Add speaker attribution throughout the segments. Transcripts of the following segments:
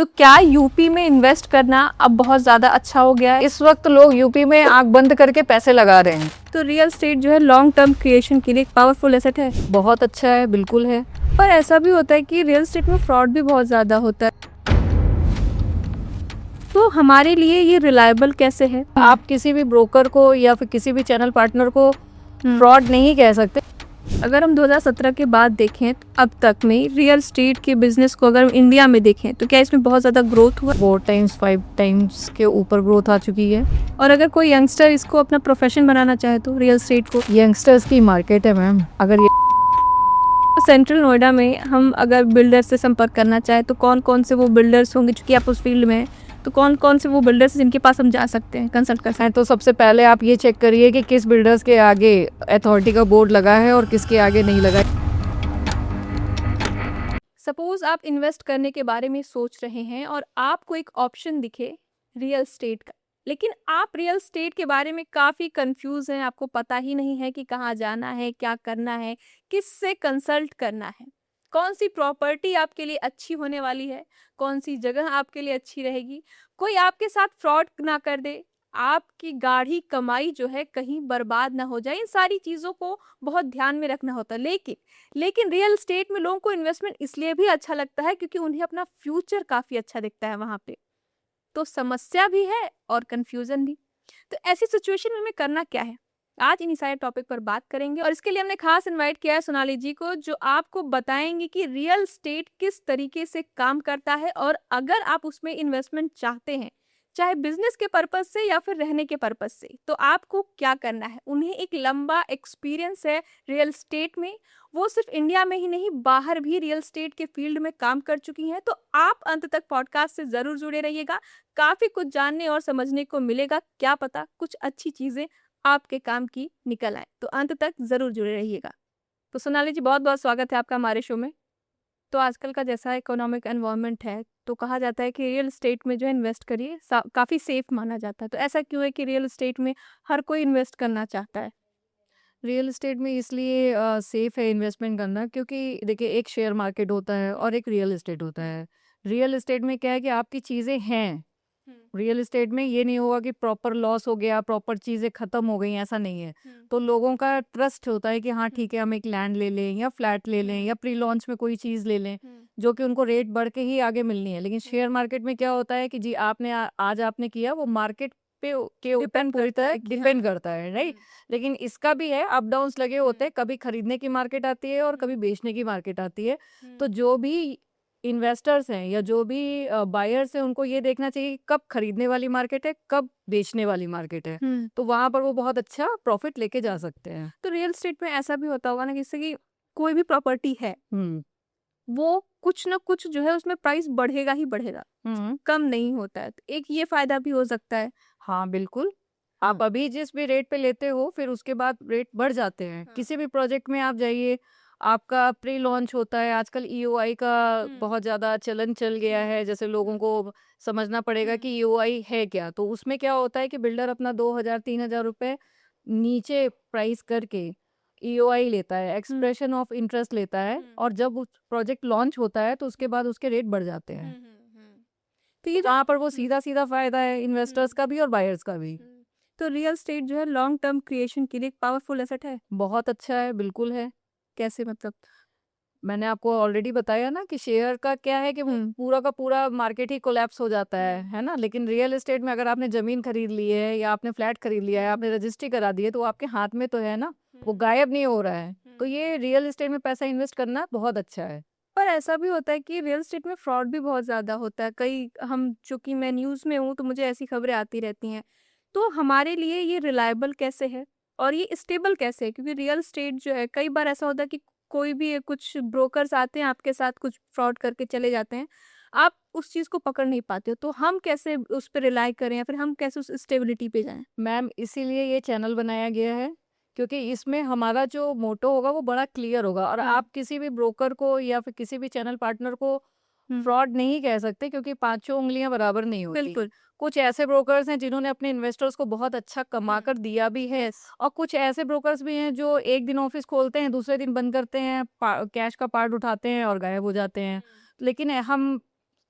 Speaker 1: तो क्या यूपी में इन्वेस्ट करना अब बहुत ज़्यादा अच्छा हो गया है?
Speaker 2: इस वक्त लोग यूपी में आंख बंद करके पैसे लगा रहे हैं।
Speaker 1: तो रियल स्टेट जो है लॉन्ग टर्म क्रिएशन के लिए एक पावरफुल एसेट है।
Speaker 2: बहुत अच्छा है, बिल्कुल है।
Speaker 1: पर ऐसा भी होता है कि रियल स्टेट में फ्रॉड भी बहुत ज़्यादा होता है। तो हमारे लिए ये रिलायबल कैसे है?
Speaker 2: आप किसी भी ब्रोकर को या फिर किसी भी चैनल पार्टनर को फ्रॉड नहीं कह सकते।
Speaker 1: अगर हम 2017 के बाद देखें तो अब तक में रियल स्टेट के बिजनेस को अगर इंडिया में देखें तो क्या इसमें बहुत ज़्यादा ग्रोथ हुआ?
Speaker 2: 4 टाइम्स 5 टाइम्स के ऊपर ग्रोथ आ चुकी है।
Speaker 1: और अगर कोई यंगस्टर इसको अपना प्रोफेशन बनाना चाहे तो रियल स्टेट को,
Speaker 2: यंगस्टर्स की मार्केट है मैम। अगर ये
Speaker 1: सेंट्रल नोएडा में हम अगर बिल्डर से संपर्क करना चाहे तो कौन कौन से वो बिल्डर्स होंगे, चूँकि आप उस फील्ड में हैं, तो कौन कौन से वो बिल्डर्स जिनके पास हम जा सकते हैं, कंसल्ट कर सकते हैं?
Speaker 2: तो सबसे पहले आप ये चेक करिए कि किस बिल्डर्स के आगे अथॉरिटी का बोर्ड लगा है और किसके आगे नहीं लगा है।
Speaker 1: सपोज आप इन्वेस्ट करने के बारे में सोच रहे हैं और आपको एक ऑप्शन दिखे रियल स्टेट का, लेकिन आप रियल स्टेट के बारे में काफ़ी कंफ्यूज हैं, आपको पता ही नहीं है कि कहाँ जाना है, क्या करना है, किससे कंसल्ट करना है, कौन सी प्रॉपर्टी आपके लिए अच्छी होने वाली है, कौन सी जगह आपके लिए अच्छी रहेगी, कोई आपके साथ फ्रॉड ना कर दे, आपकी गाढ़ी कमाई जो है कहीं बर्बाद ना हो जाए, इन सारी चीज़ों को बहुत ध्यान में रखना होता है। लेकिन रियल एस्टेट में लोगों को इन्वेस्टमेंट इसलिए भी अच्छा लगता है क्योंकि उन्हें अपना फ्यूचर काफ़ी अच्छा दिखता है वहाँ पे। तो समस्या भी है और कन्फ्यूज़न भी। तो ऐसी सिचुएशन में हमें करना क्या है? आज इन्हीं सारे टॉपिक पर बात करेंगे और इसके लिए हमने खास इनवाइट किया है सोनाली जी को, जो आपको बताएँगी कि रियल एस्टेट किस तरीके से काम करता है और अगर आप उसमें इन्वेस्टमेंट चाहते हैं, चाहे बिज़नेस के पर्पज़ से या फिर रहने के पर्पज़ से, तो आपको क्या करना है? उन्हें एक लंबा एक्सपीरियंस है रियल एस्टेट में, वो सिर्फ इंडिया में ही नहीं बाहर भी रियल एस्टेट के फील्ड में काम कर चुकी हैं। तो आप अंत तक पॉडकास्ट से ज़रूर जुड़े रहिएगा, काफ़ी कुछ जानने और समझने को मिलेगा, क्या पता कुछ अच्छी चीज़ें आपके काम की निकल आए। तो अंत तक ज़रूर जुड़े रहिएगा। तो सोनाली जी, बहुत-बहुत स्वागत है आपका हमारे शो में। तो आजकल का जैसा इकोनॉमिक एनवायरनमेंट है, तो कहा जाता है कि रियल एस्टेट में जो है इन्वेस्ट करिए, काफ़ी सेफ माना जाता है। तो ऐसा क्यों है कि रियल एस्टेट में हर कोई इन्वेस्ट करना चाहता है?
Speaker 2: रियल एस्टेट में इसलिए सेफ है इन्वेस्टमेंट करना, क्योंकि देखिए एक शेयर मार्केट होता है और एक रियल एस्टेट होता है। रियल एस्टेट में क्या है कि आपकी चीज़ें हैं। रियल एस्टेट में ये नहीं होगा कि प्रॉपर लॉस हो गया, प्रॉपर चीज़ें ख़त्म हो गई, ऐसा नहीं है। तो लोगों का ट्रस्ट होता है कि हाँ ठीक है, हम एक लैंड ले लें या फ्लैट ले लें या प्री लॉन्च में कोई चीज़ ले लें, जो कि उनको रेट बढ़ के ही आगे मिलनी है। लेकिन शेयर मार्केट में क्या होता है कि जी आपने आज आपने किया, वो मार्केट के ऊपर
Speaker 1: डिपेंड
Speaker 2: पूरी
Speaker 1: करता
Speaker 2: तरह
Speaker 1: है कि हाँ।
Speaker 2: डिपेंड करता है, राइट? लेकिन इसका भी है, अप डाउन्स लगे होते हैं, कभी खरीदने की मार्केट आती है और कभी बेचने की मार्केट आती है। तो जो भी इन्वेस्टर्स हैं या जो भी बायर्स हैं, उनको ये देखना चाहिए कि कब खरीदने वाली मार्केट है, कब बेचने वाली मार्केट है। तो वहाँ पर वो बहुत अच्छा प्रॉफिट लेके जा सकते हैं।
Speaker 1: तो रियल एस्टेट में ऐसा भी होता होगा ना, जैसे कि कोई भी प्रॉपर्टी है,
Speaker 2: हुँ।
Speaker 1: वो कुछ ना कुछ जो है उसमें प्राइस बढ़ेगा ही बढ़ेगा,
Speaker 2: हुँ।
Speaker 1: कम नहीं होता है। तो एक ये फ़ायदा भी हो सकता है।
Speaker 2: हाँ, बिल्कुल। आप अभी जिस भी रेट पे लेते हो, फिर उसके बाद रेट बढ़ जाते हैं। किसी भी प्रोजेक्ट में आप जाइए, आपका प्री लॉन्च होता है। आजकल ईओआई का बहुत ज़्यादा चलन चल गया है। जैसे लोगों को समझना पड़ेगा कि ईओआई है क्या? तो उसमें क्या होता है कि बिल्डर अपना 2000 3000 रुपए नीचे प्राइस करके ईओआई लेता है, एक्सप्रेशन ऑफ इंटरेस्ट लेता है, और जब उस प्रोजेक्ट लॉन्च होता है, तो उसके बाद उसके रेट बढ़ जाते हैं।
Speaker 1: तो ये जो
Speaker 2: वहाँ पर वो सीधा-सीधा फ़ायदा है इन्वेस्टर्स का भी और बायर्स का भी।
Speaker 1: तो रियल एस्टेट जो है लॉन्ग टर्म क्रिएशन के लिए एक पावरफुल एसेट है।
Speaker 2: बहुत अच्छा है, बिल्कुल है।
Speaker 1: कैसे मतलब?
Speaker 2: मैंने आपको ऑलरेडी बताया ना कि शेयर का क्या है कि वो पूरा का पूरा मार्केट ही कोलैप्स हो जाता है ना? लेकिन रियल एस्टेट में अगर आपने ज़मीन खरीद ली है या आपने फ्लैट खरीद लिया है, आपने रजिस्ट्री करा दी है, तो वो आपके हाथ में तो है ना, वो गायब नहीं हो रहा है। तो ये रियल एस्टेट में पैसा इन्वेस्ट करना बहुत अच्छा है।
Speaker 1: पर ऐसा भी होता है कि रियल एस्टेट में फ्रॉड भी बहुत ज़्यादा होता है। कई हम, चूँकि मैं न्यूज़ में हूँ तो मुझे ऐसी खबरें आती रहती हैं। तो हमारे लिए ये रिलायबल कैसे है और ये स्टेबल कैसे है? क्योंकि रियल एस्टेट जो है, कई बार ऐसा होता है कि कोई भी कुछ ब्रोकर्स आते हैं, आपके साथ कुछ फ्रॉड करके चले जाते हैं। आप उस चीज़ को पकड़ नहीं पाते हो। तो हम कैसे उस पे रिलाय करें या फिर हम कैसे उस स्टेबिलिटी पे जाएँ?
Speaker 2: मैम, इसीलिए ये चैनल बनाया गया है, क्योंकि इसमें हमारा जो मोटो होगा वो बड़ा क्लियर होगा, और आप किसी भी ब्रोकर को या फिर किसी भी चैनल पार्टनर को फ्रॉड नहीं कह सकते, क्योंकि पांचों उंगलियां बराबर नहीं होती।
Speaker 1: बिल्कुल।
Speaker 2: कुछ ऐसे ब्रोकर्स हैं जिन्होंने अपने इन्वेस्टर्स को बहुत अच्छा कमा कर दिया भी है,
Speaker 1: यस।
Speaker 2: और कुछ ऐसे ब्रोकर्स भी हैं जो एक दिन ऑफिस खोलते हैं, दूसरे दिन बंद करते हैं, कैश का पार्ट उठाते हैं और गायब हो जाते हैं। लेकिन हम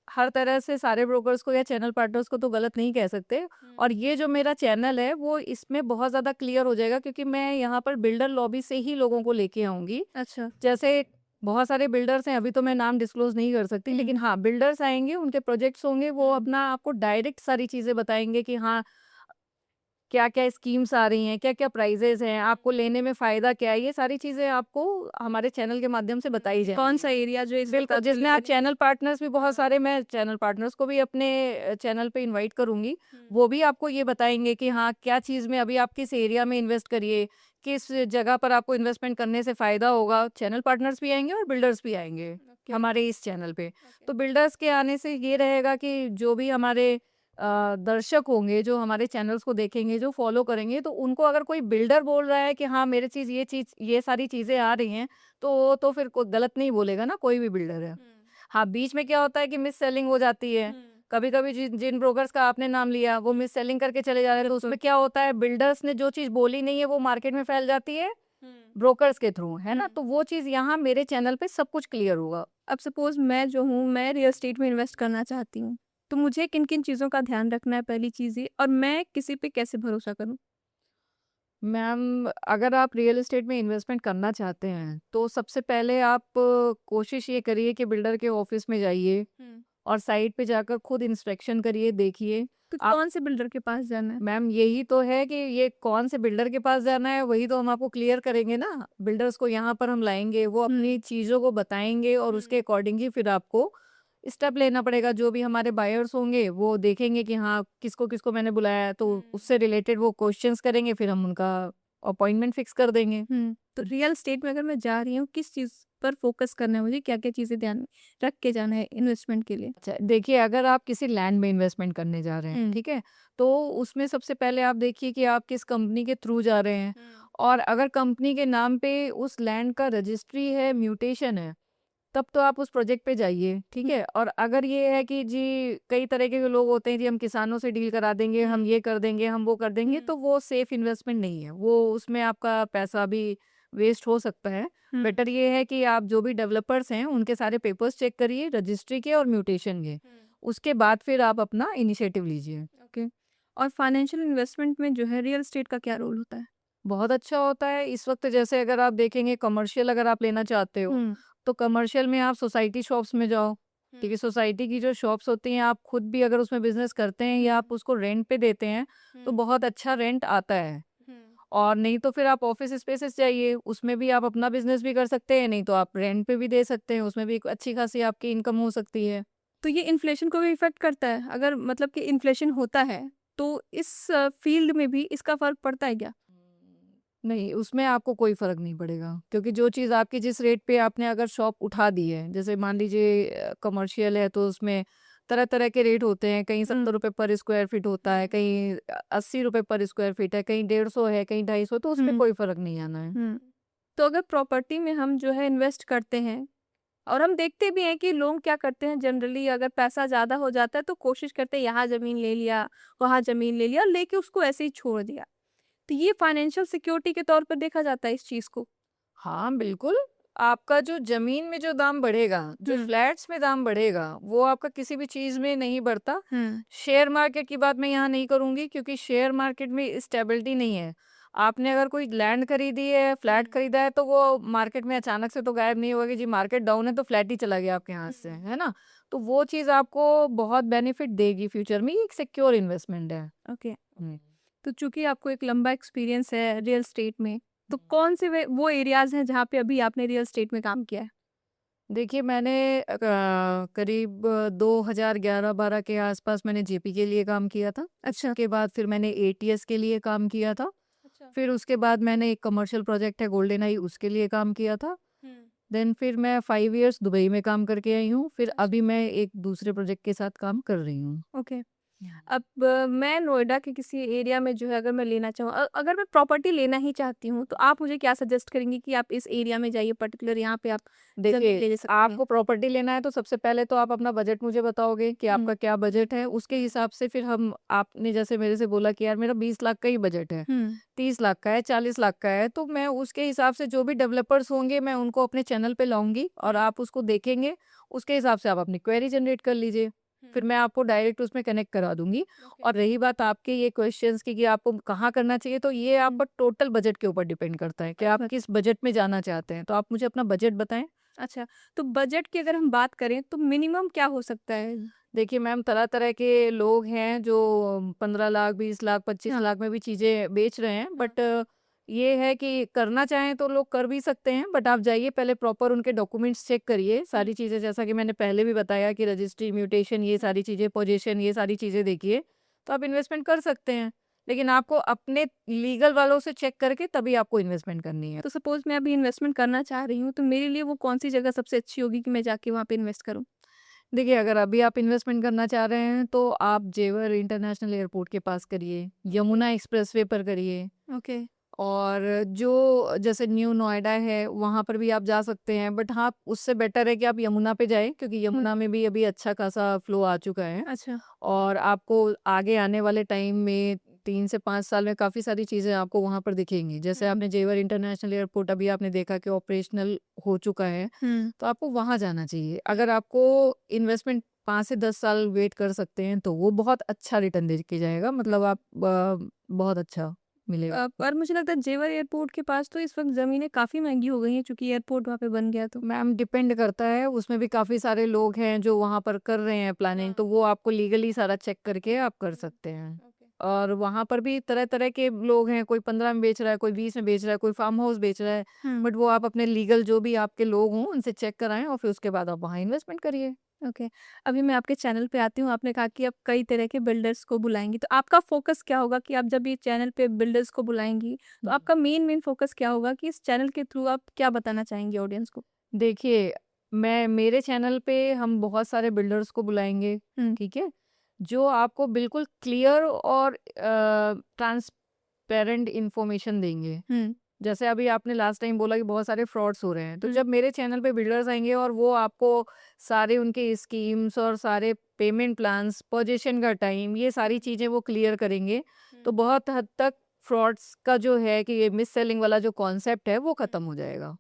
Speaker 2: हर तरह से सारे ब्रोकर्स को या चैनल पार्टनर्स को तो गलत नहीं कह सकते। और ये जो मेरा चैनल है वो इसमें बहुत ज़्यादा क्लियर हो जाएगा, क्योंकि मैं यहाँ पर बिल्डर लॉबी से ही लोगों को लेके आऊँगी।
Speaker 1: अच्छा।
Speaker 2: जैसे बहुत सारे बिल्डर्स हैं, अभी तो मैं नाम डिस्क्लोज़ नहीं कर सकती, लेकिन हाँ, बिल्डर्स आएँगे, उनके प्रोजेक्ट्स होंगे, वो अपना आपको डायरेक्ट सारी चीज़ें बताएँगे कि हाँ, क्या-क्या स्कीम्स आ रही हैं, क्या-क्या प्राइज़ेज़ हैं, आपको लेने में फ़ायदा क्या है, ये सारी चीज़ें आपको हमारे चैनल के माध्यम से बताई जाएँगी।
Speaker 1: कौन सा एरिया जो इस
Speaker 2: बिल्कुल,
Speaker 1: वक्त
Speaker 2: जिसमें आप
Speaker 1: available
Speaker 2: चैनल पार्टनर्स भी बहुत सारे, मैं चैनल पार्टनर्स को भी अपने चैनल पे इनवाइट करूँगी।
Speaker 1: है?
Speaker 2: वो भी आपको ये बताएँगे कि हाँ, क्या चीज़ में अभी आप किस एरिया में इन्वेस्ट करिए, किस जगह पर आपको इन्वेस्टमेंट करने से फ़ायदा होगा। चैनल पार्टनर्स भी आएँगे और बिल्डर्स भी आएँगे
Speaker 1: ओके,
Speaker 2: हमारे इस चैनल पे।
Speaker 1: ओके।
Speaker 2: तो बिल्डर्स के आने से ये रहेगा कि जो भी हमारे दर्शक होंगे, जो हमारे चैनल्स को देखेंगे, जो फ़ॉलो करेंगे, तो उनको अगर कोई बिल्डर बोल रहा है कि हाँ, मेरे चीज़ ये सारी चीज़ें आ रही हैं, तो वो तो फिर को गलत नहीं बोलेगा ना, कोई भी बिल्डर है। हाँ, बीच में क्या होता है कि मिस सेलिंग हो जाती है। कभी-कभी जिन जिन ब्रोकर्स का आपने नाम लिया, वो मिस सेलिंग करके चले जा रहे हैं, तो उसमें क्या होता है, बिल्डर्स ने जो चीज़ बोली नहीं है, वो मार्केट में फैल जाती है ब्रोकर्स के थ्रू, है ना? तो वो चीज़ यहाँ मेरे चैनल पे सब कुछ क्लियर होगा।
Speaker 1: अब सपोज़ मैं जो हूँ, मैं रियल एस्टेट में इन्वेस्ट करना चाहती हूँ, तो मुझे किन-किन चीज़ों का ध्यान रखना है पहली चीज़ ये और मैं किसी पे कैसे भरोसा करूँ?
Speaker 2: मैम, अगर आप रियल एस्टेट में इन्वेस्टमेंट करना चाहते हैं, तो सबसे पहले आप कोशिश ये करिए कि बिल्डर के ऑफिस में जाइए और साइट पे जाकर खुद इंस्पेक्शन करिए, देखिए।
Speaker 1: तो
Speaker 2: आप
Speaker 1: कौन से बिल्डर के पास जाना है?
Speaker 2: मैम, यही तो है कि ये कौन से बिल्डर के पास जाना है, वही तो हम आपको क्लियर करेंगे ना। बिल्डर्स को यहाँ पर हम लाएँगे, वो अपनी चीज़ों को बताएँगे और उसके अकॉर्डिंग ही फिर आपको स्टेप लेना पड़ेगा। जो भी हमारे बायर्स होंगे, वो देखेंगे कि हाँ, किसको-किसको मैंने बुलाया है, तो उससे रिलेटेड वो क्वेश्चंस करेंगे, फिर हम उनका अपॉइंटमेंट फिक्स कर देंगे।
Speaker 1: तो रियल एस्टेट में अगर मैं जा रही हूँ, किस चीज़ पर फ़ोकस करना है मुझे? क्या-क्या चीज़ें ध्यान में रख के जाना है इन्वेस्टमेंट के लिए?
Speaker 2: अच्छा, देखिए, अगर आप किसी लैंड में इन्वेस्टमेंट करने जा रहे हैं,
Speaker 1: हुँ।
Speaker 2: ठीक है? तो उसमें सबसे पहले आप देखिए कि आप किस कंपनी के थ्रू जा रहे हैं, और अगर कंपनी के नाम पे उस लैंड का रजिस्ट्री है, म्यूटेशन है, तब तो आप उस प्रोजेक्ट पे जाइए, ठीक है? और अगर ये है कि जी, कई तरह के लोग होते हैं, जी हम किसानों से डील करा देंगे, हम ये कर देंगे, हम वो कर देंगे, तो वो सेफ इन्वेस्टमेंट नहीं है। वो उसमें आपका पैसा भी वेस्ट हो सकता है। बेटर ये है कि आप जो भी डेवलपर्स हैं, उनके सारे पेपर्स चेक करिए, रजिस्ट्री के और म्यूटेशन के। उसके बाद फिर आप अपना इनिशिएटिव लीजिए।
Speaker 1: ओके। और फाइनेंशियल इन्वेस्टमेंट में जो है रियल एस्टेट का क्या रोल होता है?
Speaker 2: बहुत अच्छा होता है। इस वक़्त जैसे अगर आप देखेंगे, कमर्शियल अगर आप लेना चाहते हो, तो कमर्शियल में आप सोसाइटी शॉप्स में जाओ, ठीक है? सोसाइटी की जो शॉप्स होती हैं, आप खुद भी अगर उसमें बिज़नेस करते हैं या आप उसको रेंट पे देते हैं, तो बहुत अच्छा रेंट आता है। और नहीं तो फिर आप ऑफ़िस स्पेसेस जाइए, उसमें भी आप अपना बिज़नेस भी कर सकते हैं, नहीं तो आप रेंट पे भी दे सकते हैं, उसमें भी एक अच्छी खासी आपकी इनकम हो सकती है।
Speaker 1: तो ये इन्फ्लेशन को भी इफ़ेक्ट करता है? अगर मतलब कि इन्फ्लेशन होता है, तो इस फ़ील्ड में भी इसका फ़र्क पड़ता है क्या?
Speaker 2: नहीं, उसमें आपको कोई फ़र्क नहीं पड़ेगा, क्योंकि जो चीज़ आपकी जिस रेट पे आपने अगर शॉप उठा दी है, जैसे मान लीजिए कमर्शियल है, तो उसमें तरह-तरह के रेट होते हैं, कहीं ₹70 पर स्क्वायर फीट होता है, कहीं ₹80 पर स्क्वायर फीट है, कहीं 150 है, कहीं 250, तो उसमें कोई फ़र्क नहीं आना है।
Speaker 1: तो अगर प्रॉपर्टी में हम जो है इन्वेस्ट करते हैं और हम देखते भी हैं कि लोग क्या करते हैं जनरली अगर पैसा ज़्यादा हो जाता है तो कोशिश करते हैं यहाँ ज़मीन ले लिया, वहाँ ज़मीन ले लिया और लेके उसको ऐसे ही छोड़ दिया। तो ये फाइनेंशियल सिक्योरिटी के तौर पर देखा जाता है इस चीज़ को।
Speaker 2: हाँ, बिल्कुल। आपका जो ज़मीन में जो दाम बढ़ेगा, जो फ्लैट्स में दाम बढ़ेगा, वो आपका किसी भी चीज़ में नहीं बढ़ता। शेयर मार्केट की बात मैं यहाँ नहीं करूँगी, क्योंकि शेयर मार्केट में स्टेबिलिटी नहीं है। आपने अगर कोई लैंड खरीदी है, फ्लैट खरीदा है, तो वो मार्केट में अचानक से तो गायब नहीं होगा कि जी मार्केट डाउन है तो फ्लैट ही चला गया आपके हाथ से, है ना? तो वो चीज़ आपको बहुत बेनिफिट देगी फ्यूचर में, ये एक सिक्योर इन्वेस्टमेंट है।
Speaker 1: ओके।
Speaker 2: हुँ।
Speaker 1: तो चूंकि आपको एक लंबा एक्सपीरियंस है रियल एस्टेट में, तो कौन से वो एरियाज हैं जहाँ पे अभी आपने रियल एस्टेट में काम किया है?
Speaker 2: देखिए, मैंने करीब 2011-12 के आसपास मैंने जेपी के लिए काम किया था।
Speaker 1: अच्छा।
Speaker 2: उसके बाद फिर मैंने एटीएस के लिए काम किया था।
Speaker 1: अच्छा।
Speaker 2: फिर उसके बाद मैंने एक कमर्शियल प्रोजेक्ट है गोल्डन आई, उसके लिए काम किया था। देन फिर मैं 5 इयर्स दुबई में काम करके आई हूँ। फिर
Speaker 1: अच्छा।
Speaker 2: अभी मैं एक दूसरे प्रोजेक्ट के साथ काम कर रही हूँ।
Speaker 1: ओके। अब मैं नोएडा के किसी एरिया में जो है अगर मैं लेना चाहूँ अगर मैं प्रॉपर्टी लेना ही चाहती हूँ, तो आप मुझे क्या सजेस्ट करेंगी कि आप इस एरिया में जाइए पर्टिकुलर यहाँ पे आप ज़मीन
Speaker 2: देखिए,
Speaker 1: ले सकते हैं?
Speaker 2: आपको प्रॉपर्टी लेना है तो सबसे पहले तो आप अपना बजट मुझे बताओगे कि
Speaker 1: हुँ,
Speaker 2: आपका क्या बजट है, उसके हिसाब से फिर हम आपने जैसे मेरे से बोला कि यार मेरा 20 लाख का ही बजट है,
Speaker 1: हुँ,
Speaker 2: 30 लाख का है, 40 लाख का है, तो मैं उसके हिसाब से जो भी डेवलपर्स होंगे मैं उनको अपने चैनल पे लाऊँगी और आप उसको देखेंगे, उसके हिसाब से आप अपनी क्वेरी जनरेट कर लीजिए। फिर
Speaker 1: हुँ,
Speaker 2: मैं आपको डायरेक्ट उसमें कनेक्ट करा दूँगी।
Speaker 1: ओके।
Speaker 2: और रही बात आपके ये क्वेश्चंस की कि आपको कहाँ करना चाहिए, तो ये
Speaker 1: हुँ,
Speaker 2: आपका टोटल बजट के ऊपर डिपेंड करता है कि आप
Speaker 1: बट
Speaker 2: किस बजट में जाना चाहते हैं। तो आप मुझे अपना बजट बताएँ?
Speaker 1: अच्छा, तो बजट की अगर हम बात करें तो मिनिमम क्या हो सकता है?
Speaker 2: देखिए मैम, तरह-तरह के लोग हैं जो 15 लाख, 20 लाख, 25
Speaker 1: हाँ,
Speaker 2: लाख में भी चीज़ें बेच रहे हैं।
Speaker 1: हाँ,
Speaker 2: बट ये है कि करना चाहें तो लोग कर भी सकते हैं, बट आप जाइए पहले प्रॉपर उनके डॉक्यूमेंट्स चेक करिए।
Speaker 1: हुँ,
Speaker 2: सारी चीज़ें जैसा कि मैंने पहले भी बताया कि रजिस्ट्री, म्यूटेशन, ये
Speaker 1: हुँ,
Speaker 2: सारी चीज़ें, पोजीशन, ये सारी चीज़ें देखिए, तो आप इन्वेस्टमेंट कर सकते हैं। लेकिन आपको अपने लीगल वालों से चेक करके तभी आपको इन्वेस्टमेंट करनी है।
Speaker 1: तो सपोज़ मैं अभी इन्वेस्टमेंट करना चाह रही हूँ, तो मेरे लिए वो कौन-सी जगह सबसे अच्छी होगी कि मैं जाके वहाँ पे इन्वेस्ट करूँ?
Speaker 2: देखिए, अगर अभी आप इन्वेस्टमेंट करना चाह रहे हैं, तो आप जेवर इंटरनेशनल एयरपोर्ट के पास करिए,
Speaker 1: ओके,
Speaker 2: यमुना एक्सप्रेसवे पर करिए
Speaker 1: ओके,
Speaker 2: और जो जैसे न्यू नोएडा है, वहाँ पर भी आप जा सकते हैं। बट हाँ, उससे बेटर है कि आप यमुना पे जाएँ क्योंकि
Speaker 1: हुँ,
Speaker 2: यमुना में भी अभी अच्छा खासा फ्लो आ चुका है
Speaker 1: अच्छा,
Speaker 2: और आपको आगे आने वाले टाइम में 3 से 5 साल में काफ़ी सारी चीज़ें आपको वहाँ पर दिखेंगी। जैसे
Speaker 1: हुँ,
Speaker 2: आपने जेवर इंटरनेशनल एयरपोर्ट अभी आपने देखा कि ऑपरेशनल हो चुका है।
Speaker 1: हुँ,
Speaker 2: तो आपको वहाँ जाना चाहिए।
Speaker 1: हुँ।
Speaker 2: अगर आपको इन्वेस्टमेंट 5 से 10 साल वेट कर सकते हैं, तो वो बहुत अच्छा रिटर्न दे के जाएगा। मतलब आप बहुत अच्छा मिलेगा आपको।
Speaker 1: पर मुझे लगता है जेवर एयरपोर्ट के पास तो इस वक़्त ज़मीनें काफ़ी महँगी हो गई हैं चूँकि एयरपोर्ट वहाँ पे बन गया तो।
Speaker 2: मैम डिपेंड करता है, उसमें भी काफ़ी सारे लोग हैं जो वहाँ पर कर रहे हैं प्लानिंग,
Speaker 1: हाँ।
Speaker 2: तो वो आपको लीगली सारा चेक करके आप कर
Speaker 1: हुँ,
Speaker 2: सकते हैं।
Speaker 1: ओके।
Speaker 2: और वहाँ पर भी तरह-तरह के लोग हैं, कोई 15 में बेच रहा है, कोई 20 में बेच रहा है, कोई फार्म हाउस बेच रहा है।
Speaker 1: हुँ,
Speaker 2: बट वो आप अपने लीगल जो भी आपके लोग हों, उनसे चेक कराएँ और फिर उसके बाद आप वहाँ इन्वेस्टमेंट करिए।
Speaker 1: ओके। अभी मैं आपके चैनल पे आती हूँ, आपने कहा कि आप कई तरह के बिल्डर्स को बुलाएँगी, तो आपका फ़ोकस क्या होगा कि आप जब ये चैनल पे बिल्डर्स को बुलाएँगी, तो आपका मेन फ़ोकस क्या होगा कि इस चैनल के थ्रू आप क्या बताना चाहेंगी ऑडियंस को?
Speaker 2: देखिए, मैं मेरे चैनल पे हम बहुत सारे बिल्डर्स को बुलाएँगे,
Speaker 1: हुँ,
Speaker 2: ठीक है? जो आपको बिल्कुल क्लियर और ट्रांसपेरेंट इन्फॉर्मेशन देंगे।
Speaker 1: हुँ,
Speaker 2: जैसे अभी आपने लास्ट टाइम बोला कि बहुत सारे फ्रॉड्स हो रहे हैं, तो
Speaker 1: हुँ,
Speaker 2: जब मेरे चैनल पे बिल्डर्स आएँगे और वो आपको सारे उनके स्कीम्स और सारे पेमेंट प्लान्स, पोज़ीशन का टाइम, ये सारी
Speaker 1: हुँ,
Speaker 2: चीज़ें वो क्लियर करेंगे, तो
Speaker 1: हुँ,
Speaker 2: बहुत हद तक फ्रॉड्स का जो है कि ये मिस सेलिंग वाला जो कॉन्सेप्ट है, वो
Speaker 1: हुँ।
Speaker 2: खत्म हो जाएगा।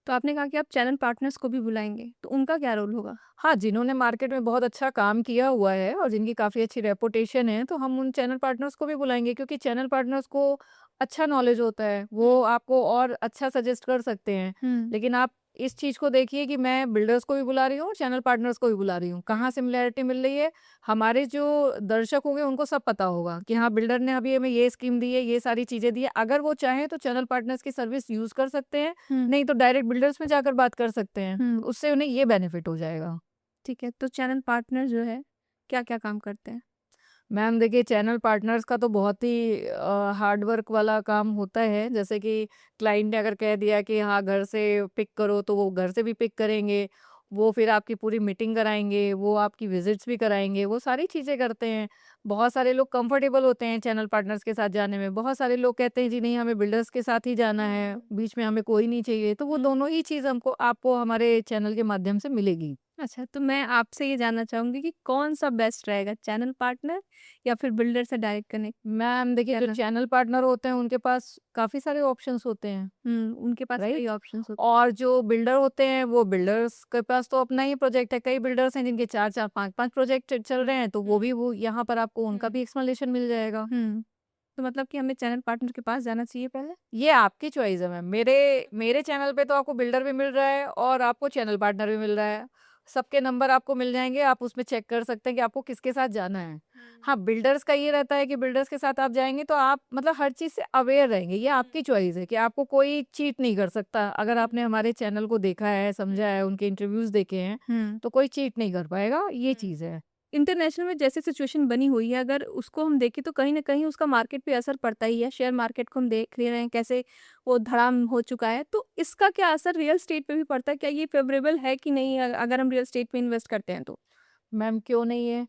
Speaker 1: तो आपने कहा कि आप चैनल पार्टनर्स को भी बुलाएँगे, तो उनका क्या रोल होगा?
Speaker 2: हाँ, जिन्होंने मार्केट में बहुत अच्छा काम किया हुआ है और जिनकी काफ़ी अच्छी रेपुटेशन है, तो हम उन चैनल पार्टनर्स को भी बुलाएँगे क्योंकि चैनल पार्टनर्स को अच्छा नॉलेज होता है। वो
Speaker 1: हुँ,
Speaker 2: आपको और अच्छा सजेस्ट कर सकते हैं।
Speaker 1: हुँ,
Speaker 2: लेकिन आप इस चीज़ को देखिए कि मैं बिल्डर्स को भी बुला रही हूँ, चैनल पार्टनर्स को भी बुला रही हूँ।
Speaker 1: हुँ,
Speaker 2: कहाँ सिमिलैरिटी मिल रही है, हमारे जो दर्शक होंगे उनको सब पता होगा कि हाँ, बिल्डर ने अभी हमें ये स्कीम दी है, ये सारी चीज़ें दी है। अगर वो चाहें तो चैनल पार्टनर्स की सर्विस यूज़ कर सकते हैं,
Speaker 1: हुँ,
Speaker 2: नहीं तो डायरेक्ट बिल्डर्स में जाकर बात कर सकते हैं।
Speaker 1: हुँ,
Speaker 2: उससे उन्हें ये बेनिफिट हो जाएगा।
Speaker 1: ठीक है। तो चैनल पार्टनर जो है, क्या-क्या काम करते हैं?
Speaker 2: मैम देखिए, चैनल पार्टनर्स का तो बहुत ही हार्ड वर्क वाला काम होता है। जैसे कि क्लाइंट ने अगर कह दिया कि हाँ, घर से पिक करो, तो वो घर से भी पिक करेंगे। वो फिर आपकी पूरी मीटिंग कराएँगे, वो आपकी विज़िट्स भी कराएँगे, वो सारी चीज़ें करते हैं। बहुत सारे लोग कंफर्टेबल होते हैं चैनल पार्टनर्स के साथ जाने में। बहुत सारे लोग कहते हैं जी नहीं, हमें बिल्डर्स के साथ ही जाना है,
Speaker 1: हुँ,
Speaker 2: बीच में हमें कोई नहीं चाहिए। तो वो
Speaker 1: हुँ।
Speaker 2: दोनों ही चीज़ हमको आपको हमारे चैनल के माध्यम से मिलेगी।
Speaker 1: अच्छा, तो मैं आपसे ये जानना चाहूँगी कि कौन-सा बेस्ट रहेगा, चैनल पार्टनर या फिर बिल्डर से डायरेक्ट कनेक्ट
Speaker 2: मैम देखिए, जो
Speaker 1: करना?
Speaker 2: चैनल पार्टनर होते हैं उनके पास काफ़ी सारे ऑप्शंस होते हैं।
Speaker 1: उनके पास कई
Speaker 2: राइट?
Speaker 1: ऑप्शंस होते
Speaker 2: और जो बिल्डर होते हैं, वो बिल्डर्स के पास तो अपना ही प्रोजेक्ट है। कई बिल्डर्स हैं जिनके 4-4 5-5 प्रोजेक्ट चल रहे हैं, तो
Speaker 1: हुँ,
Speaker 2: वो यहाँ पर आपको उनका
Speaker 1: हुँ,
Speaker 2: भी एक्सप्लेनेशन मिल जाएगा।
Speaker 1: हुँ। तो मतलब कि हमें चैनल पार्टनर के पास जाना चाहिए पहले?
Speaker 2: ये आपकी चॉइस है मैम। मेरे मेरे चैनल पे तो आपको बिल्डर भी मिल रहा है और आपको चैनल पार्टनर भी मिल रहा है। सबके नंबर आपको मिल जाएँगे, आप उसमें चेक कर सकते हैं कि आपको किसके साथ जाना है।
Speaker 1: हुँ,
Speaker 2: हाँ, बिल्डर्स का ये रहता है कि बिल्डर्स के साथ आप जाएँगे तो आप मतलब हर चीज़ से अवेयर रहेंगे। ये
Speaker 1: हुँ,
Speaker 2: आपकी चॉइस है कि आपको कोई चीट नहीं कर सकता। अगर
Speaker 1: हुँ,
Speaker 2: आपने हमारे चैनल को देखा है,
Speaker 1: हुँ,
Speaker 2: समझा है, उनके इंटरव्यूज़ देखे हैं,
Speaker 1: हुँ,
Speaker 2: तो कोई चीट नहीं कर पाएगा, ये
Speaker 1: हुँ।
Speaker 2: चीज़ है।
Speaker 1: इंटरनेशनल में जैसे सिचुएशन बनी हुई है, अगर उसको हम देखें तो कहीं न कहीं उसका मार्केट पे असर पड़ता ही है। शेयर मार्केट को हम देख ले रहे हैं कैसे वो धड़ाम हो चुका है। तो इसका क्या असर रियल एस्टेट पे भी पड़ता है? क्या ये फ़ेवरेबल है कि नहीं अगर हम रियल एस्टेट में इन्वेस्ट करते हैं तो?
Speaker 2: मैम क्यों नहीं है?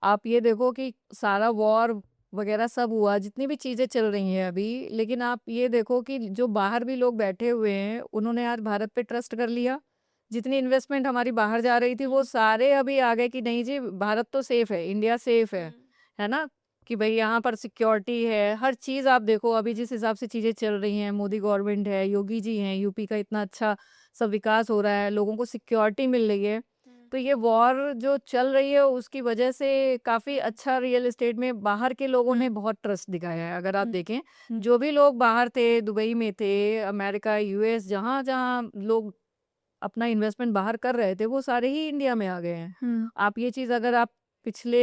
Speaker 2: आप ये देखो कि सारा वॉर वगैरह सब हुआ, जितनी भी चीज़ें चल रही हैं अभी, लेकिन आप ये देखो कि जो बाहर भी लोग बैठे हुए हैं, उन्होंने आज भारत पे ट्रस्ट कर लिया। जितनी इन्वेस्टमेंट हमारी बाहर जा रही थी, वो सारे अभी आ गए कि नहीं जी, भारत तो सेफ है, इंडिया सेफ है ना? कि भई यहाँ पर सिक्योरिटी है, हर चीज़ आप देखो अभी जिस हिसाब से चीज़ें चल रही हैं, मोदी गवर्नमेंट है, योगी जी हैं, यूपी का इतना अच्छा सब विकास हो रहा है, लोगों को सिक्योरिटी मिल रही है। तो ये वॉर जो चल रही है उसकी वजह से काफ़ी अच्छा रियल एस्टेट में बाहर के लोगों ने बहुत ट्रस्ट दिखाया है। अगर आप देखें, जो भी लोग बाहर थे, दुबई में थे, अमेरिका, यूएस, जहाँ-जहाँ लोग अपना इन्वेस्टमेंट बाहर कर रहे थे, वो सारे ही इंडिया में आ गए हैं। आप ये चीज़ अगर आप पिछले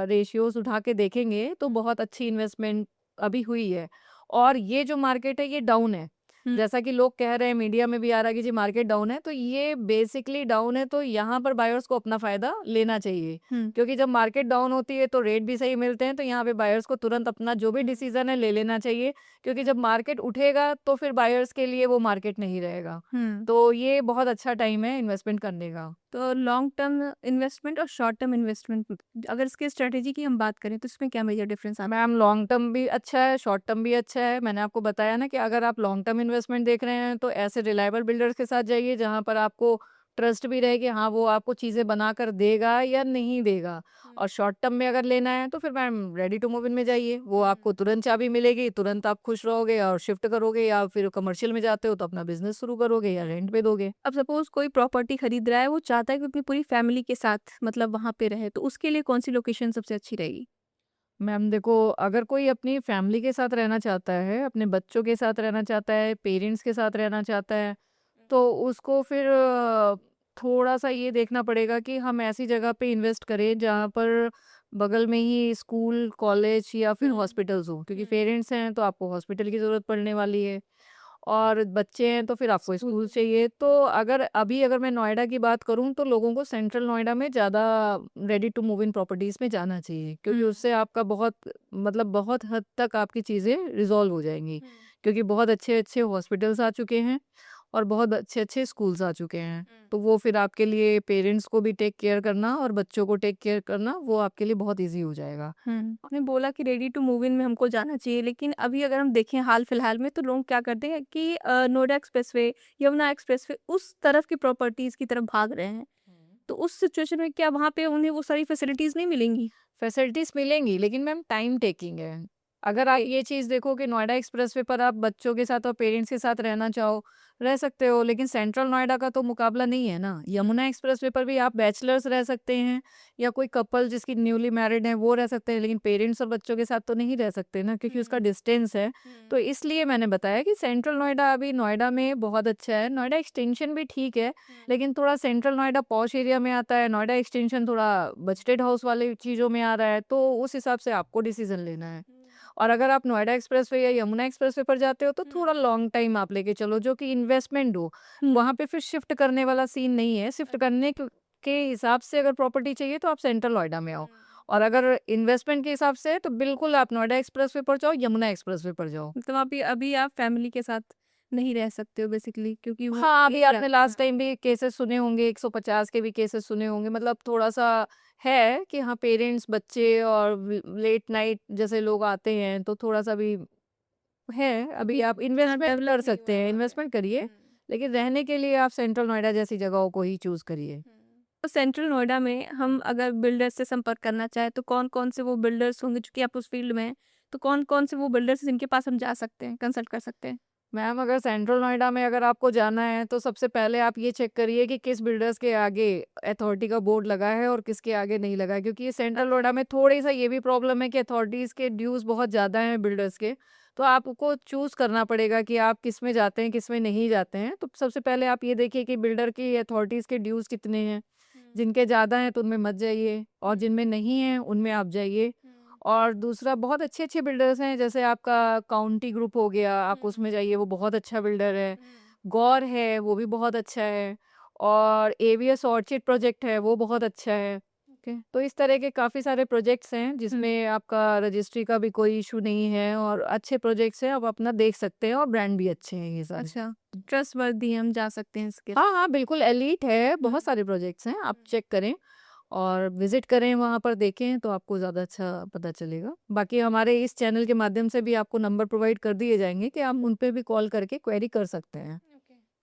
Speaker 2: रेशियोज़ उठा के देखेंगे, तो बहुत अच्छी इन्वेस्टमेंट अभी हुई है। और ये जो मार्केट है, ये डाउन है। जैसा कि लोग कह रहे हैं, मीडिया में भी आ रहा है कि जी मार्केट डाउन है, तो ये बेसिकली डाउन है, तो यहाँ पर बायर्स को अपना फ़ायदा लेना चाहिए। क्योंकि जब मार्केट डाउन होती है, तो रेट भी सही मिलते हैं, तो यहाँ पे बायर्स को तुरंत अपना जो भी डिसीज़न है, ले लेना चाहिए। क्योंकि जब मार्केट उठेगा, तो फिर बायर्स के लिए वो मार्केट नहीं रहेगा। तो ये बहुत अच्छा टाइम है इन्वेस्टमेंट करने का।
Speaker 1: तो लॉन्ग टर्म इन्वेस्टमेंट और शॉर्ट टर्म इन्वेस्टमेंट, अगर इसके स्ट्रेटेजी की हम बात करें तो इसमें क्या मेजर डिफरेंस आता
Speaker 2: मैम, लॉन्ग टर्म भी अच्छा है, शॉर्ट टर्म भी अच्छा है। मैंने आपको बताया ना कि अगर आप लॉन्ग टर्म इन्वेस्टमेंट देख रहे हैं, तो ऐसे रिलायबल बिल्डर्स के साथ जाइए, जहाँ पर आपको ट्रस्ट भी रहे कि हाँ, वो आपको चीज़ें बनाकर देगा या नहीं देगा। और शॉर्ट टर्म में अगर लेना है, तो फिर ma'am ready to move in में जाइए। वो आपको तुरंत चाबी मिलेगी, तुरंत आप खुश रहोगे और शिफ्ट करोगे, या फिर कमर्शियल में जाते हो, तो अपना बिज़नेस शुरू करोगे या रेंट पे दोगे।
Speaker 1: अब सपोज कोई प्रॉपर्टी खरीद रहा है, वो चाहता है कि अपनी पूरी फैमिली के साथ मतलब वहाँ पे रहे, तो उसके लिए कौन सी लोकेशन सबसे अच्छी रहेगी?
Speaker 2: मैम देखो, अगर कोई अपनी फैमिली के साथ रहना चाहता है, अपने बच्चों के साथ रहना चाहता है, पेरेंट्स के साथ रहना चाहता है, तो उसको फिर थोड़ा-सा ये देखना पड़ेगा कि हम ऐसी जगह पे इन्वेस्ट करें जहाँ पर बगल में ही स्कूल, कॉलेज या फिर हॉस्पिटल्स हों। क्योंकि पेरेंट्स हैं तो आपको हॉस्पिटल की ज़रूरत पड़ने वाली है, और बच्चे हैं तो फिर आपको स्कूल चाहिए। तो अगर मैं नोएडा की बात करूँ, तो लोगों को सेंट्रल नोएडा में ज़्यादा ready to move in properties में जाना चाहिए, क्योंकि उससे आपका बहुत हद तक आपकी चीज़ें रिज़ॉल्व हो जाएँगी। क्योंकि बहुत अच्छे-अच्छे हॉस्पिटल्स आ चुके हैं और बहुत अच्छे-अच्छे स्कूल्स आ चुके हैं। तो वो फिर आपके लिए पेरेंट्स को भी टेक केयर करना और बच्चों को टेक केयर करना, वो आपके लिए बहुत ईज़ी हो जाएगा।
Speaker 1: आपने बोला कि रेडी टू मूव इन में हमको जाना चाहिए, लेकिन अभी अगर हम देखें हाल फिलहाल में, तो लोग क्या करते हैं कि नोएडा एक्सप्रेसवे, यमुना एक्सप्रेसवे उस तरफ की प्रॉपर्टीज की तरफ भाग रहे हैं। तो उस सिचुएशन में क्या वहाँ पे उन्हें वो सारी फैसिलिटीज नहीं मिलेंगी?
Speaker 2: फैसिलिटीज़ मिलेंगी, लेकिन मैम टाइम टेकिंग है। अगर आप ये चीज़ देखो कि नोएडा एक्सप्रेसवे पर आप बच्चों के साथ और पेरेंट्स के साथ रहना चाहो, रह सकते हो, लेकिन सेंट्रल नोएडा का तो मुकाबला नहीं है ना। यमुना एक्सप्रेसवे पर भी आप बैचलर्स रह सकते हैं, या कोई कपल जिसकी न्यूली मैरिड है वो रह सकते हैं, लेकिन पेरेंट्स और बच्चों के साथ तो नहीं रह सकते ना, क्योंकि उसका डिस्टेंस है। तो इसलिए मैंने बताया कि सेंट्रल नोएडा अभी नोएडा में बहुत अच्छा है। नोएडा एक्सटेंशन भी ठीक है, लेकिन थोड़ा सेंट्रल नोएडा पॉश एरिया में आता है, नोएडा एक्सटेंशन थोड़ा बजटेड हाउस वाले चीज़ों में आ रहा है, तो उस हिसाब से आपको डिसीजन लेना है। और अगर आप नोएडा एक्सप्रेसवे या यमुना एक्सप्रेसवे पर जाते हो, तो थोड़ा लॉन्ग टाइम आप लेके चलो, जो कि इन्वेस्टमेंट हो। वहाँ पे फिर शिफ्ट करने वाला सीन नहीं है। शिफ्ट करने के हिसाब से अगर प्रॉपर्टी चाहिए, तो आप सेंट्रल नोएडा में आओ, और अगर इन्वेस्टमेंट के हिसाब से, तो बिल्कुल आप नोएडा एक्सप्रेसवे पर जाओ, यमुना एक्सप्रेसवे पर जाओ।
Speaker 1: मतलब अभी अभी आप फैमिली के साथ नहीं रह सकते हो बेसिकली, क्योंकि वो
Speaker 2: हाँ, अभी
Speaker 1: एक
Speaker 2: आपने लास्ट टाइम भी केसेस सुने होंगे, 150 के भी केसेस सुने होंगे। मतलब थोड़ा-सा है कि हाँ, पेरेंट्स, बच्चे और लेट नाइट जैसे लोग आते हैं, तो थोड़ा-सा भी है। अभी आप इन्वेस्टमेंट
Speaker 1: डेवलप
Speaker 2: कर
Speaker 1: नहीं
Speaker 2: सकते
Speaker 1: हुआ है
Speaker 2: हैं,
Speaker 1: वहाँ पे।
Speaker 2: इन्वेस्टमेंट करिए, लेकिन रहने के लिए आप सेंट्रल नोएडा जैसी जगहों को ही चूज़ करिए।
Speaker 1: तो सेंट्रल नोएडा में हम अगर बिल्डर से संपर्क करना चाहें, तो कौन-कौन से वो बिल्डर्स होंगे, चूँकि आप उस फील्ड में हैं, तो कौन-कौन से वो बिल्डर्स हैं जिनके पास हम जा सकते हैं, कंसल्ट कर सकते हैं?
Speaker 2: मैम, अगर सेंट्रल नोएडा में अगर आपको जाना है, तो सबसे पहले आप ये चेक करिए कि किस बिल्डर्स के आगे अथॉरिटी का बोर्ड लगा है और किसके आगे नहीं लगा है। क्योंकि ये सेंट्रल नोएडा में थोड़ी-सा ये भी प्रॉब्लम है कि अथॉरिटीज़ के ड्यूज़ बहुत ज़्यादा हैं बिल्डर्स के। तो आपको चूज़ करना पड़ेगा कि आप किस में जाते हैं, किस में नहीं जाते हैं। तो सबसे पहले आप ये देखिए कि बिल्डर की अथॉरिटीज़ के ड्यूज़ कितने हैं। जिनके ज़्यादा हैं, तो उनमें मत जाइए, और जिनमें नहीं हैं, उनमें आप जाइए। और दूसरा, बहुत अच्छे-अच्छे बिल्डर्स हैं, जैसे आपका काउंटी ग्रुप हो गया, आप उसमें जाइए, वो बहुत अच्छा बिल्डर है। गौर है, वो भी बहुत अच्छा है। और एवीएस ऑर्चिड प्रोजेक्ट है, वो बहुत अच्छा है। ओके, तो इस तरह के काफ़ी सारे प्रोजेक्ट्स हैं, जिसमें आपका रजिस्ट्री का भी कोई इशू नहीं है, और अच्छे प्रोजेक्ट्स हैं, आप अपना देख सकते हैं, और ब्रांड भी अच्छे हैं ये सारे।
Speaker 1: अच्छा, ट्रस्टवर्दी हम जा सकते हैं इसके।
Speaker 2: हाँ, हाँ, बिल्कुल एलीट है, बहुत सारे प्रोजेक्ट्स हैं, आप चेक करें। और विजिट करें, वहाँ पर देखें तो आपको ज़्यादा अच्छा पता चलेगा। बाकी हमारे इस चैनल के माध्यम से भी आपको नंबर प्रोवाइड कर दिए जाएंगे कि आप उन पे भी कॉल करके क्वेरी कर सकते हैं।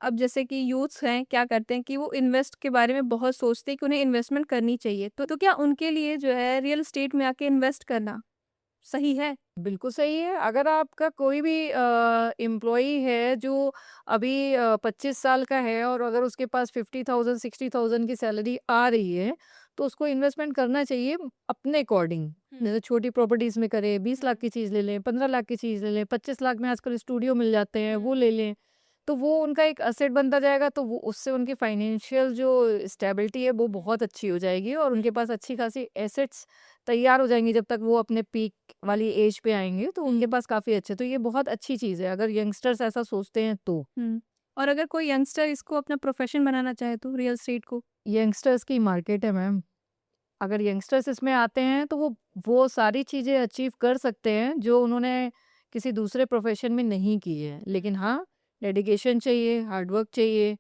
Speaker 1: अब जैसे कि यूथ्स हैं, क्या करते हैं कि वो इन्वेस्ट के बारे में बहुत सोचते हैं कि उन्हें इन्वेस्टमेंट करनी चाहिए। तो क्या उनके लिए जो है रियल एस्टेट में आके इन्वेस्ट करना सही है?
Speaker 2: बिल्कुल सही है। अगर आपका कोई भी एम्प्लॉयी है जो अभी 25 साल का है और अगर उसके पास 50,000 60,000 की सैलरी आ रही है, तो उसको इन्वेस्टमेंट करना चाहिए अपने अकॉर्डिंग। जैसे छोटी प्रॉपर्टीज़ में करें, 20 लाख की चीज़ ले लें, 15 लाख की चीज़ ले लें, 25 लाख में आजकल स्टूडियो मिल जाते हैं, वो ले लें। तो वो उनका एक एसेट बनता जाएगा, तो वो उससे उनकी फाइनेंशियल जो स्टेबिलिटी है, वो बहुत अच्छी हो जाएगी और उनके पास अच्छी खासी एसेट्स तैयार हो जाएँगी। जब तक वो अपने पीक वाली एज पे आएँगे, तो उनके पास काफ़ी अच्छे, तो ये बहुत अच्छी चीज़ है, अगर यंगस्टर्स ऐसा सोचते हैं तो।
Speaker 1: और अगर कोई यंगस्टर इसको अपना प्रोफेशन बनाना चाहे तो रियल एस्टेट को?
Speaker 2: यंगस्टर्स की मार्केट है मैम। अगर यंगस्टर्स इसमें आते हैं, तो वो सारी चीज़ें अचीव कर सकते हैं, जो उन्होंने किसी दूसरे प्रोफ़ेशन में नहीं की है। लेकिन हाँ, डेडिकेशन चाहिए, हार्ड वर्क चाहिए,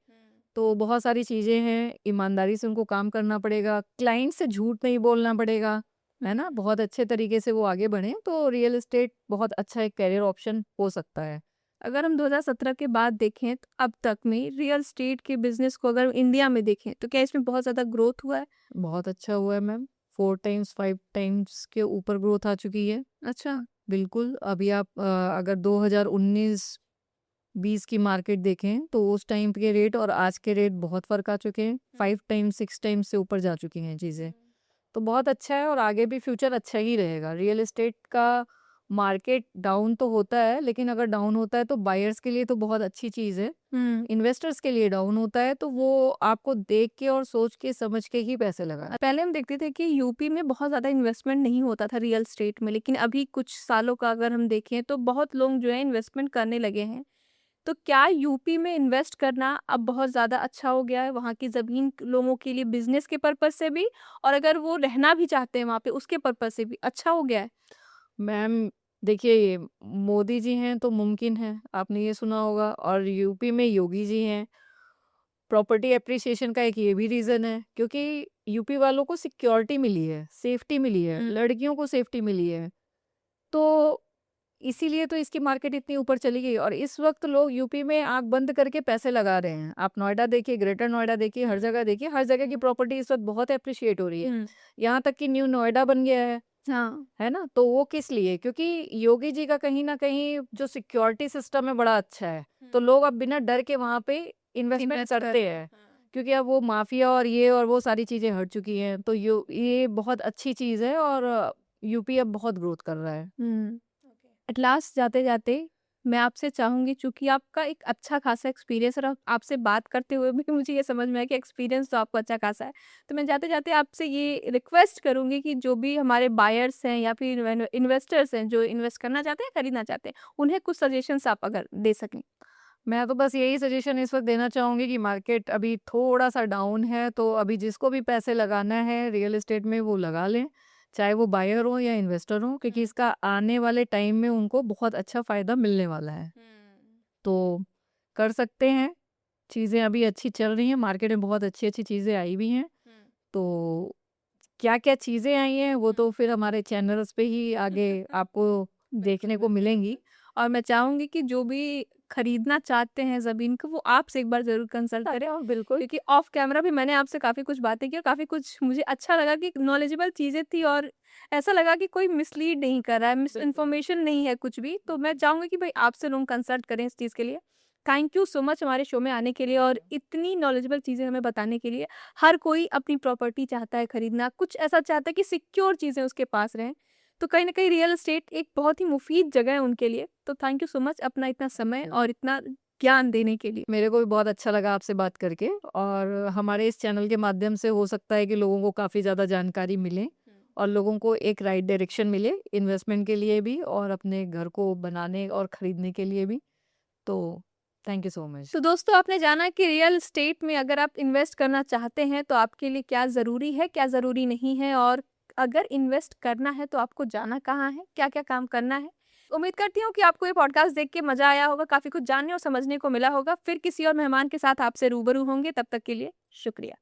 Speaker 2: तो बहुत सारी चीज़ें हैं, ईमानदारी से उनको काम करना पड़ेगा, क्लाइंट से झूठ नहीं बोलना पड़ेगा, है ना? बहुत अच्छे तरीके से वो आगे बढ़ें, तो रियल एस्टेट बहुत अच्छा एक करियर ऑप्शन हो सकता है।
Speaker 1: अगर हम 2017 के बाद देखें तो अब तक में रियल एस्टेट के बिजनेस को अगर इंडिया में देखें तो क्या इसमें बहुत ज़्यादा ग्रोथ हुआ है?
Speaker 2: बहुत अच्छा हुआ है मैम, 4 टाइम्स, 5 टाइम्स के ऊपर ग्रोथ आ चुकी है।
Speaker 1: अच्छा।
Speaker 2: बिल्कुल, अभी आप अगर 2019-20 की मार्केट देखें, तो उस टाइम के रेट और आज के रेट बहुत फ़र्क आ चुके हैं। 5 टाइम्स, 6 टाइम्स से ऊपर जा चुकी हैं चीज़ें। तो बहुत अच्छा है और आगे भी फ्यूचर अच्छा ही रहेगा। रियल एस्टेट का मार्केट डाउन तो होता है, लेकिन अगर डाउन होता है तो बायर्स के लिए तो बहुत अच्छी चीज़ है। इन्वेस्टर्स के लिए डाउन होता है, तो वो आपको देख के और सोच के समझ के ही पैसे लगाएँ।
Speaker 1: पहले हम देखते थे कि यूपी में बहुत ज़्यादा इन्वेस्टमेंट नहीं होता था रियल एस्टेट में, लेकिन अभी कुछ सालों का अगर हम देखें तो बहुत लोग जो है इन्वेस्टमेंट करने लगे हैं। तो क्या यूपी में इन्वेस्ट करना अब बहुत ज़्यादा अच्छा हो गया है वहाँ की ज़मीन लोगों के लिए, बिजनेस के पर्पज़ से भी, और अगर वो रहना भी चाहते हैं वहाँ पे उसके पर्पज़ से भी अच्छा हो गया है?
Speaker 2: मैम देखिए, ये मोदी जी हैं तो मुमकिन है, आपने ये सुना होगा, और यूपी में योगी जी हैं। प्रॉपर्टी एप्रिसिएशन का एक ये भी रीज़न है, क्योंकि यूपी वालों को सिक्योरिटी मिली है, सेफ्टी मिली है, लड़कियों को सेफ्टी मिली है। तो इसीलिए तो इसकी मार्केट इतनी ऊपर चली गई और इस वक़्त लोग यूपी में आँख बंद करके पैसे लगा रहे हैं। आप नोएडा देखिए, ग्रेटर नोएडा देखिए, हर जगह देखिए, हर जगह की प्रॉपर्टी इस वक़्त बहुत एप्रिशिएट हो रही है। यहाँ तक कि न्यू नोएडा बन गया
Speaker 1: हाँ।
Speaker 2: है ना? तो वो किस लिए? क्योंकि योगी जी का कहीं न कहीं जो सिक्योरिटी सिस्टम है बड़ा अच्छा है। तो लोग अब बिना डर के वहाँ पे इन्वेस्टमेंट
Speaker 1: इन्वेस्ट कर
Speaker 2: करते हैं। क्योंकि अब वो माफिया और ये और वो सारी चीज़ें हट चुकी हैं। तो ये बहुत अच्छी चीज़ है और यूपी अब बहुत ग्रोथ कर रहा है।
Speaker 1: एट लास्ट जाते-जाते मैं आपसे चाहूँगी, चूँकि आपका एक अच्छा खासा एक्सपीरियंस और आपसे बात करते हुए भी मुझे ये समझ में आया कि एक्सपीरियंस तो आपको अच्छा खासा है। तो मैं जाते-जाते आपसे ये रिक्वेस्ट करूँगी कि जो भी हमारे बायर्स हैं या फिर इन्वेस्टर्स हैं जो इन्वेस्ट करना चाहते हैं, खरीदना चाहते हैं, उन्हें कुछ सजेशंस आप अगर दे सकें?
Speaker 2: मैं तो बस यही सजेशन इस वक़्त देना चाहूँगी कि मार्केट अभी थोड़ा-सा डाउन है, तो अभी जिसको भी पैसे लगाना है रियल एस्टेट में वो लगा लें, चाहे वो बायर हो या इन्वेस्टर हो, क्योंकि इसका आने वाले टाइम में उनको बहुत अच्छा फ़ायदा मिलने वाला है। तो कर सकते हैं, चीज़ें अभी अच्छी चल रही हैं, मार्केट में बहुत अच्छी-अच्छी चीज़ें आई भी हैं। तो क्या-क्या चीज़ें आई हैं, वो तो फिर हमारे चैनल्स पे ही आगे आपको देखने को मिलेंगी।
Speaker 1: और मैं चाहूँगी कि जो भी खरीदना चाहते हैं ज़मीन को, वो आपसे एक बार ज़रूर कंसल्ट करें।
Speaker 2: और बिल्कुल।
Speaker 1: क्योंकि ऑफ कैमरा भी मैंने आपसे काफ़ी कुछ बातें की और काफ़ी कुछ मुझे अच्छा लगा कि नॉलेजेबल चीज़ें थी और ऐसा लगा कि कोई मिसलीड नहीं कर रहा है, मिस इन्फॉर्मेशन नहीं है कुछ भी। तो मैं चाहूँगी कि भाई आपसे लोग कंसल्ट करें इस चीज़ के लिए। थैंक यू सो मच हमारे शो में आने के लिए और इतनी नॉलेजेबल चीज़ें हमें बताने के लिए। हर कोई अपनी प्रॉपर्टी चाहता है खरीदना, कुछ ऐसा चाहता है कि सिक्योर चीज़ें उसके पास रहें। तो कहीं न कहीं रियल एस्टेट एक बहुत ही मुफ़ीद जगह है उनके लिए। तो थैंक यू सो मच अपना इतना समय और इतना ज्ञान देने के लिए।
Speaker 2: मेरे को भी बहुत अच्छा लगा आपसे बात करके और हमारे इस चैनल के माध्यम से हो सकता है कि लोगों को काफ़ी ज़्यादा जानकारी मिले और लोगों को एक राइट डायरेक्शन मिले इन्वेस्टमेंट के लिए भी और अपने घर को बनाने और खरीदने के लिए भी। तो थैंक यू सो मच।
Speaker 1: तो दोस्तों आपने जाना कि रियल एस्टेट में अगर आप इन्वेस्ट करना चाहते हैं तो आपके लिए क्या ज़रूरी है, क्या ज़रूरी नहीं है, और अगर इन्वेस्ट करना है तो आपको जाना कहाँ है, क्या-क्या काम करना है। उम्मीद करती हूँ कि आपको ये पॉडकास्ट देख के मज़ा आया होगा, काफ़ी कुछ जानने और समझने को मिला होगा। फिर किसी और मेहमान के साथ आपसे रूबरू होंगे, तब तक के लिए शुक्रिया।